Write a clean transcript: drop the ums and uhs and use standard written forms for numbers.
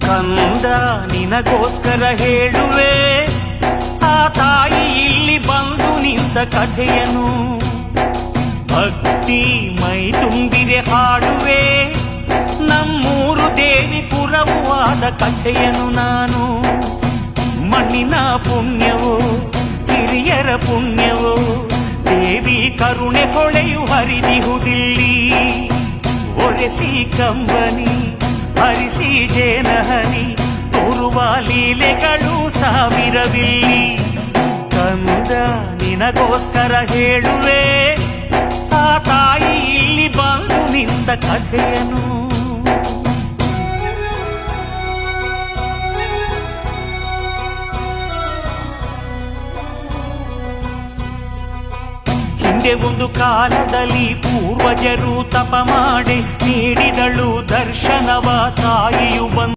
ಕಂದ ನಿನಗೋಸ್ಕರ ಹೇಳುವೆ ಆ ತಾಯಿ ಇಲ್ಲಿ ಬಂದು ನಿಂತ ಕಥೆಯನು. ಭಕ್ತಿ ಮೈ ತುಂಬಿದೆ ಹಾಡುವೆ ನಮ್ಮೂರು ದೇವಿ ಪುರವೂ ಆದ ಕಥೆಯನು ನಾನು. ಮಣ್ಣಿನ ಪುಣ್ಯವೋ ಹಿರಿಯರ ಪುಣ್ಯವೋ ದೇವಿ ಕರುಣೆ ಹೊಳೆಯು ಹರಿದಿಹುದಿಲ್ಲಿ. ಒರೆಸಿ ಕಂಬನಿ ಹರಿಸಿ ಜೇನಹನಿ ತೋರುವ ಲೀಲೆಗಳು ಸಾವಿರವಿಲ್ಲಿ. ಕಂದ ನಿನಗೋಸ್ಕರ ಹೇಳುವೆ ಆ ತಾಯಿ ಇಲ್ಲಿ ಬಂದು ನಿಂತ ಕಥೆಯನು. ಹಿಂದೆ ಒಂದು ಕಾಲದಲ್ಲಿ ಪೂರ್ವಜರು ತಪ ಮಾಡಿ ನೀಡಿದಳು ದರ್ಶನವ ತಾಯಿಯು ಬಂದು